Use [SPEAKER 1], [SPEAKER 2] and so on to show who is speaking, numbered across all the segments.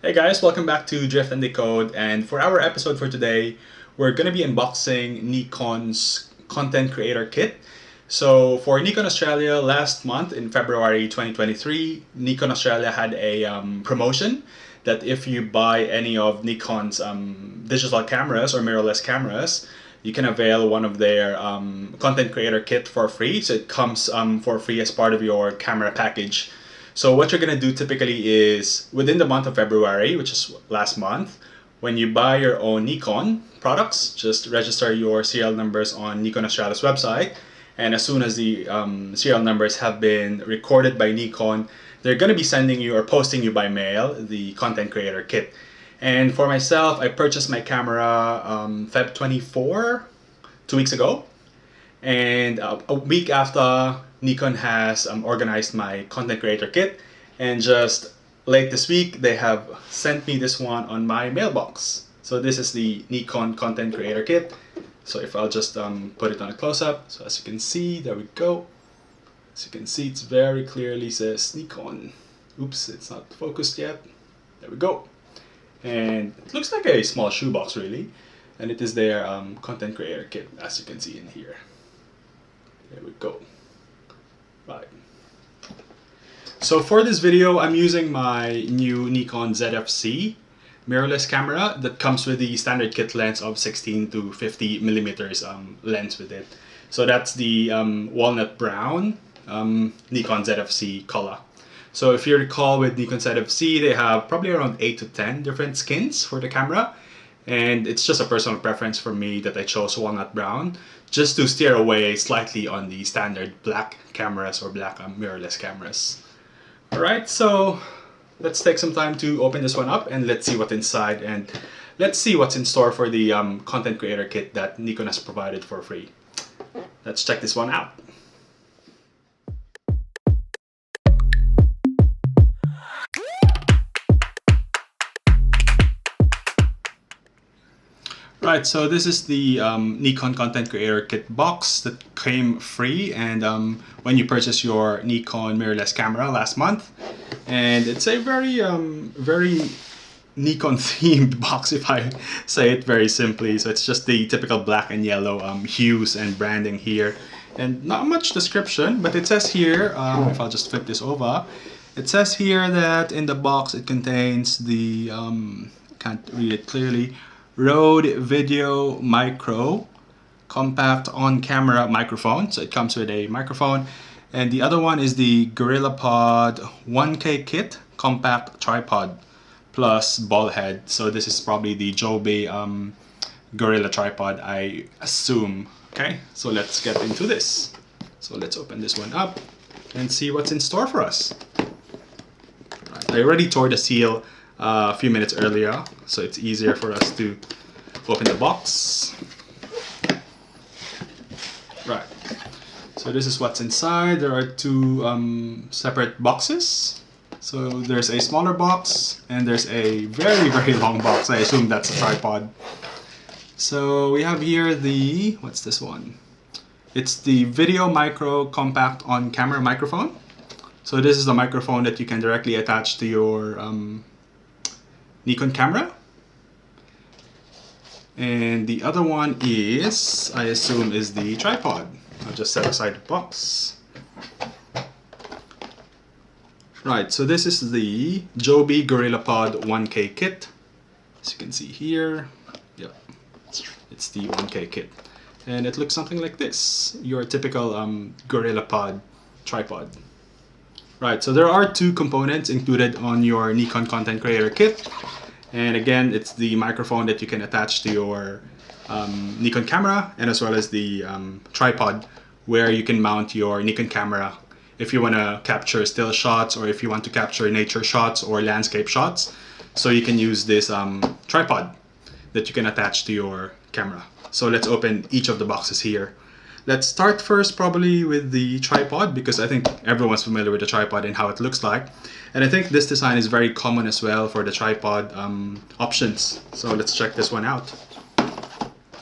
[SPEAKER 1] Hey guys, welcome back to Drift and Decode, and for our episode for today, we're going to be unboxing Nikon's content creator kit. So for Nikon Australia, last month in February 2023, Nikon Australia had a promotion that if you buy any of Nikon's digital cameras or mirrorless cameras, you can avail one of their content creator kit for free. So it comes for free as part of your camera package. So what you're going to do typically is within the month of February, which is last month, when you buy your own Nikon products, just register your serial numbers on Nikon Australia's website. And as soon as the serial numbers have been recorded by Nikon, they're going to be sending you or posting you by mail the content creator kit. And for myself, I purchased my camera Feb 24, 2 weeks ago. And a week after, Nikon has organized my content creator kit, and just late this week they have sent me this one on my mailbox. So this is the Nikon content creator kit. So if I'll just put it on a close-up, so as you can see, there we go. As you can see, it's very clearly says Nikon. Oops, it's not focused yet. There we go. And it looks like a small shoebox really, and it is their content creator kit, as you can see in here. There we go. Right. So for this video, I'm using my new Nikon Z FC mirrorless camera that comes with the standard kit lens of 16 to 50 millimeters lens with it. So that's the walnut brown Nikon Z FC color. So if you recall, with Nikon Z FC, they have probably around 8 to 10 different skins for the camera. And it's just a personal preference for me that I chose walnut brown, just to steer away slightly on the standard black cameras or black mirrorless cameras. Alright, so let's take some time to open this one up and let's see what's inside, and let's see what's in store for the content creator kit that Nikon has provided for free. Let's check this one out. Right, so this is the Nikon Content Creator Kit box that came free and when you purchase your Nikon mirrorless camera last month. And it's a very Nikon themed box, if I say it very simply. So it's just the typical black and yellow hues and branding here. And not much description, but it says here, if I'll just flip this over, it says here that in the box it contains the, can't read it clearly, Rode VideoMicro compact on-camera microphone. So it comes with a microphone. And the other one is the Gorillapod 1K kit compact tripod plus ball head. So this is probably the JOBY Gorilla tripod, I assume. Okay, so let's get into this. So let's open this one up and see what's in store for us. Right, I already tore the seal a few minutes earlier, so it's easier for us to open the box. Right, so this is what's inside. There are two separate boxes. So there's a smaller box and there's a very long box. I assume that's a tripod. So we have here the, what's this one? It's the VideoMicro compact on-camera microphone. So this is the microphone that you can directly attach to your Nikon camera. And the other one is, I assume, is the tripod. I'll just set aside the box. Right, so this is the JOBY Gorillapod 1K kit. As you can see here, yep, it's the 1K kit. And it looks something like this, your typical Gorillapod tripod. Right, so there are two components included on your Nikon Content Creator Kit. And again, it's the microphone that you can attach to your Nikon camera, and as well as the tripod where you can mount your Nikon camera if you want to capture still shots or if you want to capture nature shots or landscape shots. So you can use this tripod that you can attach to your camera. So let's open each of the boxes here. Let's start first probably with the tripod, because I think everyone's familiar with the tripod and how it looks like. And I think this design is very common as well for the tripod options. So let's check this one out.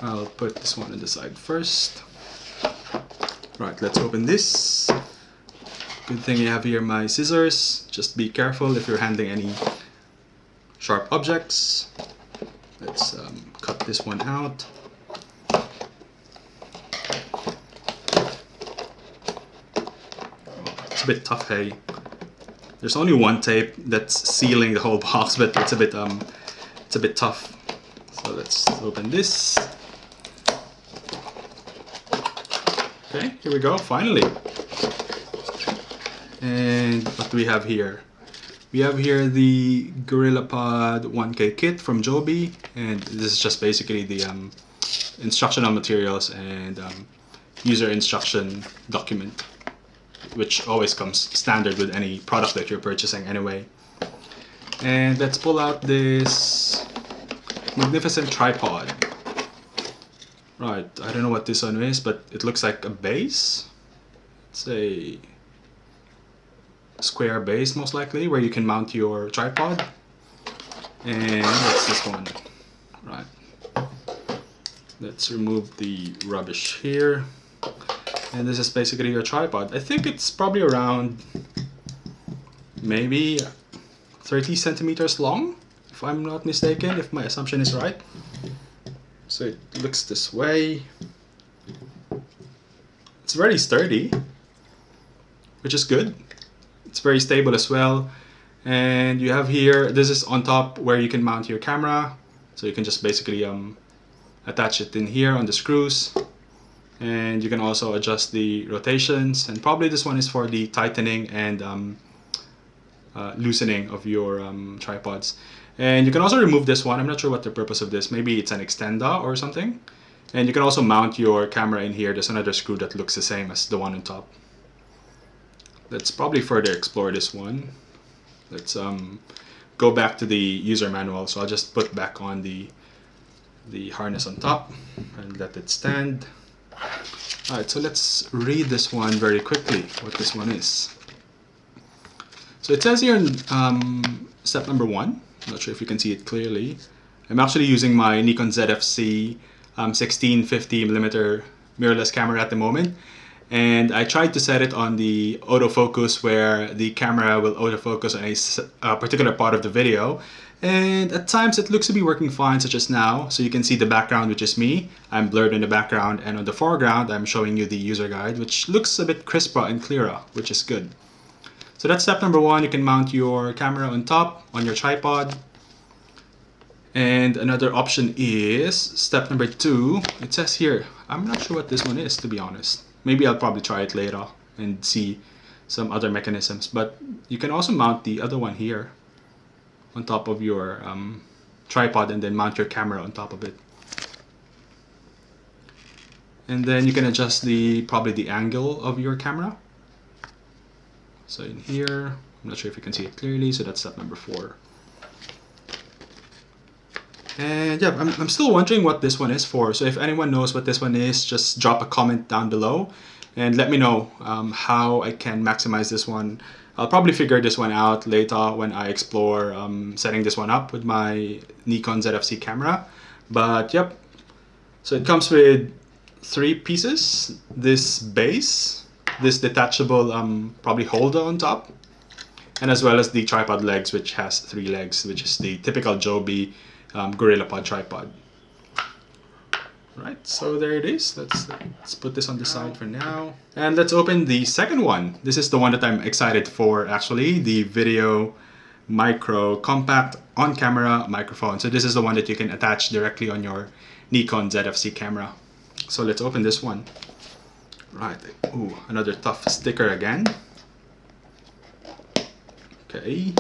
[SPEAKER 1] I'll put this one on the side first. Right, let's open this. Good thing you have here my scissors. Just be careful if you're handling any sharp objects. Let's cut this one out. It's a bit tough, hey. There's only one tape that's sealing the whole box, but it's a bit tough. So let's open this. Okay, here we go, finally. And what do we have here? We have here the Gorillapod 1K kit from JOBY, and this is just basically the instructional materials and user instruction document, which always comes standard with any product that you're purchasing anyway. And let's pull out this magnificent tripod. Right, I don't know what this one is, but it looks like a base. It's a square base, most likely, where you can mount your tripod. And what's this one? Right. Let's remove the rubbish here. And this is basically your tripod. I think it's probably around maybe 30 centimeters long, if I'm not mistaken, if my assumption is right. So it looks this way. It's very sturdy, which is good. It's very stable as well. And you have here, this is on top where you can mount your camera. So you can just basically attach it in here on the screws. And you can also adjust the rotations. And probably this one is for the tightening and loosening of your tripods. And you can also remove this one. I'm not sure what the purpose of this. Maybe it's an extender or something. And you can also mount your camera in here. There's another screw that looks the same as the one on top. Let's probably further explore this one. Let's go back to the user manual. So I'll just put back on the harness on top and let it stand. Alright, so let's read this one very quickly, what this one is. So it says here in step number 1, I'm not sure if you can see it clearly. I'm actually using my Nikon Z FC 16-50mm mirrorless camera at the moment. And I tried to set it on the autofocus where the camera will autofocus on a particular part of the video. And at times it looks to be working fine, such as now. So you can see the background, which is me. I'm blurred in the background, and on the foreground I'm showing you the user guide, which looks a bit crisper and clearer, which is good. So that's step number 1. You can mount your camera on top, on your tripod. And another option is step number 2. It says here, I'm not sure what this one is, to be honest. Maybe I'll probably try it later and see some other mechanisms. But you can also mount the other one here on top of your tripod, and then mount your camera on top of it. And then you can adjust probably the angle of your camera. So in here, I'm not sure if you can see it clearly, so that's step number 4. And yeah, I'm still wondering what this one is for. So if anyone knows what this one is, just drop a comment down below and let me know how I can maximize this one. I'll probably figure this one out later when I explore setting this one up with my Nikon Z FC camera. But yep, so it comes with 3 pieces. This base, this detachable probably holder on top, and as well as the tripod legs, which has 3 legs, which is the typical JOBY Gorillapod tripod. Right, so there it is. Let's put this on the side for now. And let's open the second one. This is the one that I'm excited for, actually, the VideoMicro compact on-camera microphone. So this is the one that you can attach directly on your Nikon Z FC camera. So let's open this one. Right, ooh, another tough sticker again. Okay.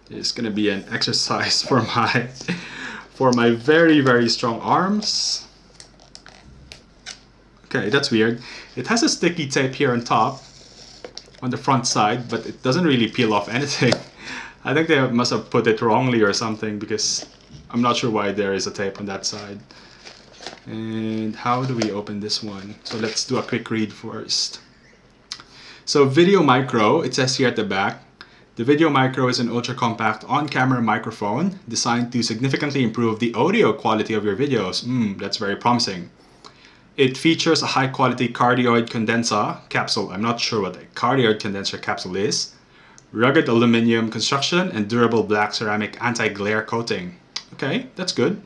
[SPEAKER 1] It's gonna be an exercise for my very, very strong arms. Okay, that's weird. It has a sticky tape here on top, on the front side, but it doesn't really peel off anything. I think they must have put it wrongly or something, because I'm not sure why there is a tape on that side. And how do we open this one? So let's do a quick read first. So VideoMicro, it says here at the back, the VideoMicro is an ultra-compact on-camera microphone designed to significantly improve the audio quality of your videos. That's very promising. It features a high-quality cardioid condenser capsule. I'm not sure what a cardioid condenser capsule is. Rugged aluminum construction and durable black ceramic anti-glare coating. Okay, that's good.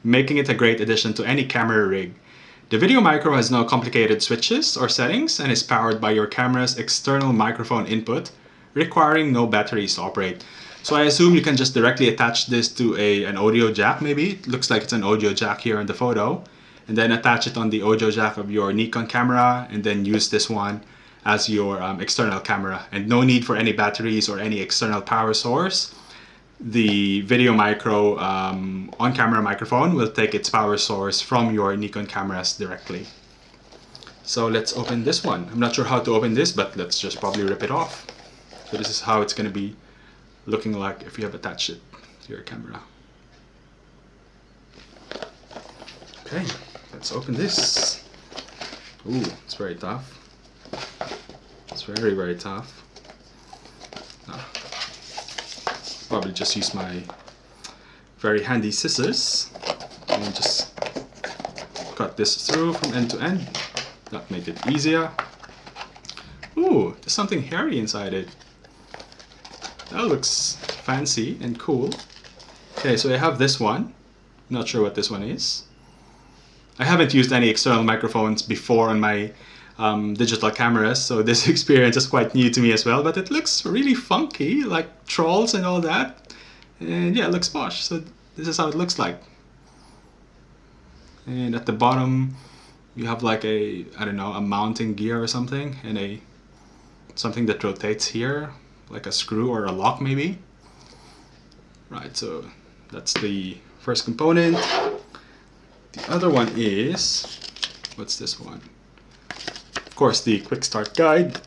[SPEAKER 1] Making it a great addition to any camera rig. The VideoMicro has no complicated switches or settings and is powered by your camera's external microphone input, requiring no batteries to operate. So I assume you can just directly attach this to an audio jack maybe. It looks like it's an audio jack here in the photo. And then attach it on the audio jack of your Nikon camera and then use this one as your external camera. And no need for any batteries or any external power source. The VideoMicro on-camera microphone will take its power source from your Nikon cameras directly. So let's open this one. I'm not sure how to open this, but let's just probably rip it off. So this is how it's going to be looking like if you have attached it to your camera. Okay, let's open this. Ooh, it's very tough. It's very, very tough. Probably just use my very handy scissors and just cut this through from end to end. That made it easier. Ooh, there's something hairy inside it. That looks fancy and cool. Okay, so I have this one. Not sure what this one is. I haven't used any external microphones before on my digital cameras, so this experience is quite new to me as well, but it looks really funky, like trolls and all that. And yeah, it looks posh. So this is how it looks like. And at the bottom, you have like a, I don't know, a mounting gear or something, and something that rotates here, like a screw or a lock maybe. Right, so that's the first component. The other one is, what's this one? Of course, the quick start guide,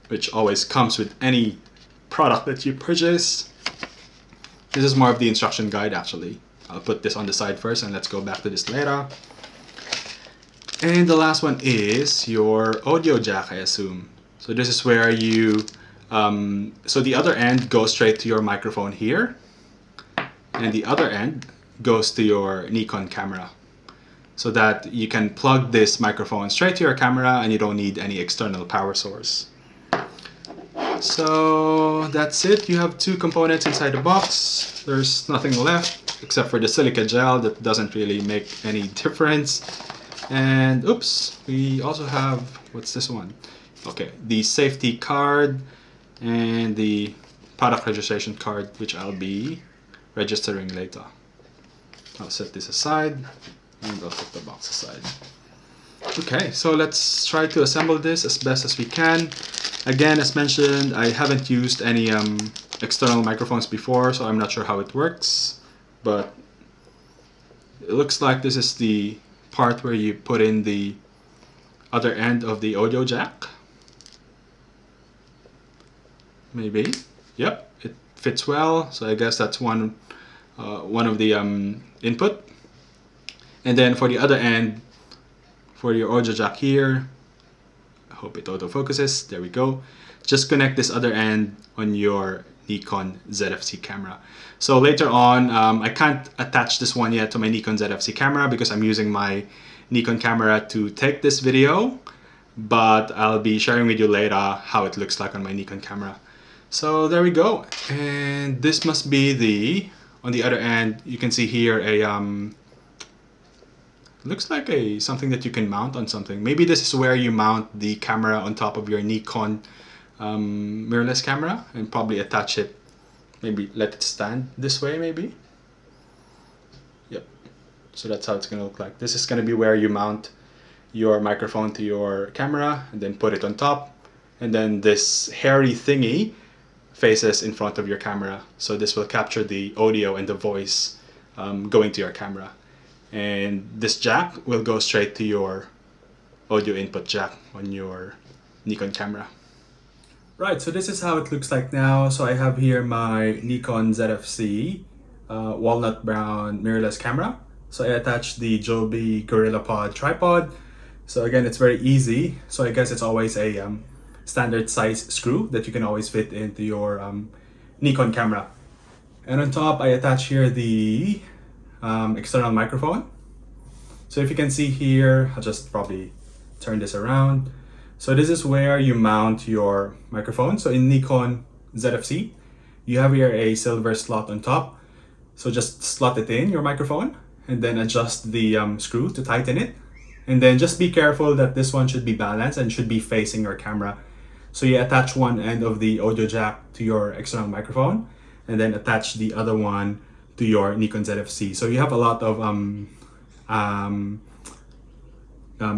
[SPEAKER 1] which always comes with any product that you purchase. This is more of the instruction guide actually. I'll put this on the side first and let's go back to this later. And the last one is your audio jack, I assume. So this is where you, so the other end goes straight to your microphone here, and the other end goes to your Nikon camera, so that you can plug this microphone straight to your camera and you don't need any external power source. So that's it. You have two components inside the box. There's nothing left except for the silica gel that doesn't really make any difference. And oops, we also have, what's this one? Okay, the safety card and the product registration card, which I'll be registering later. I'll set this aside and I'll put the box aside. Okay, so let's try to assemble this as best as we can. Again, as mentioned, I haven't used any external microphones before, so I'm not sure how it works, but it looks like this is the part where you put in the other end of the audio jack. Maybe. Yep, it fits well, so I guess that's one of the input. And then for the other end, for your audio jack here, I hope it autofocuses, there we go. Just connect this other end on your Nikon Z FC camera. So later on, I can't attach this one yet to my Nikon Z FC camera because I'm using my Nikon camera to take this video, but I'll be sharing with you later how it looks like on my Nikon camera. So there we go, and this must be the, on the other end, you can see here a, looks like something that you can mount on something. Maybe this is where you mount the camera on top of your Nikon mirrorless camera and probably attach it, maybe let it stand this way maybe. Yep, so that's how it's going to look like. This is going to be where you mount your microphone to your camera and then put it on top, and then this hairy thingy faces in front of your camera, so this will capture the audio and the voice going to your camera. And this jack will go straight to your audio input jack on your Nikon camera. Right, so this is how it looks like now. So I have here my Nikon Z FC walnut brown mirrorless camera. So I attached the JOBY Gorillapod tripod. So again, it's very easy. So I guess it's always a standard size screw that you can always fit into your Nikon camera. And on top, I attach here the external microphone. So if you can see here, I'll just probably turn this around. So this is where you mount your microphone. So in Nikon, ZFC. You have here a silver slot on top. So just slot it in your microphone and then adjust the screw to tighten it. And then just be careful that this one should be balanced and should be facing your camera. So you attach one end of the audio jack to your external microphone and then attach the other one to your Nikon ZFC. So you have a lot of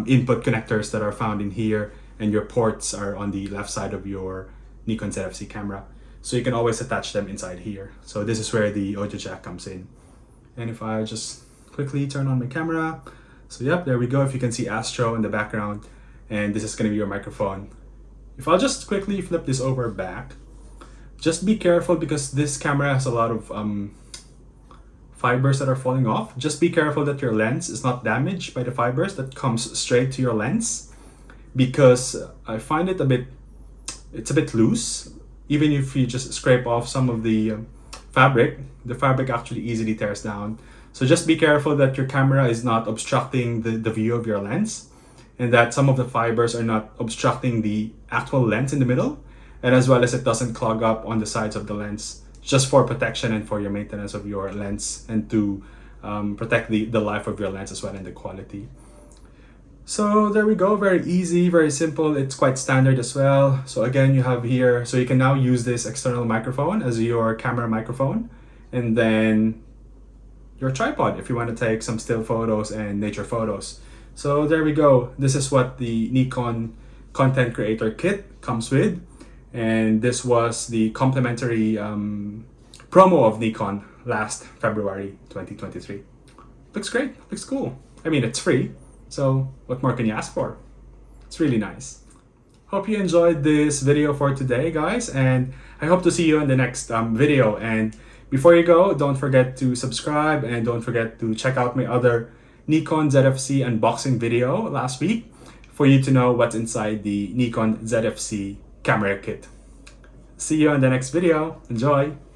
[SPEAKER 1] input connectors that are found in here, and your ports are on the left side of your Nikon Z FC camera. So you can always attach them inside here. So this is where the audio jack comes in. And if I just quickly turn on my camera, so yep, there we go. If you can see Astro in the background, and this is going to be your microphone. If I'll just quickly flip this over back, just be careful because this camera has a lot of fibers that are falling off. Just be careful that your lens is not damaged by the fibers that comes straight to your lens, because I find it it's a bit loose. Even if you just scrape off some of the fabric actually easily tears down. So just be careful that your camera is not obstructing the view of your lens, and that some of the fibers are not obstructing the actual lens in the middle, and as well as it doesn't clog up on the sides of the lens, just for protection and for your maintenance of your lens, and to protect the life of your lens as well and the quality. So there we go, very easy, very simple. It's quite standard as well. So again, you have here, so you can now use this external microphone as your camera microphone, and then your tripod if you want to take some still photos and nature photos. So there we go. This is what the Nikon content creator kit comes with. And this was the complimentary promo of Nikon last February 2023. Looks great, looks cool. I mean, it's free, so what more can you ask for? It's really nice. Hope you enjoyed this video for today, guys, and I hope to see you in the next video. And before you go, don't forget to subscribe, and don't forget to check out my other Nikon ZFC unboxing video last week for you to know what's inside the Nikon ZFC camera kit. See you in the next video. Enjoy!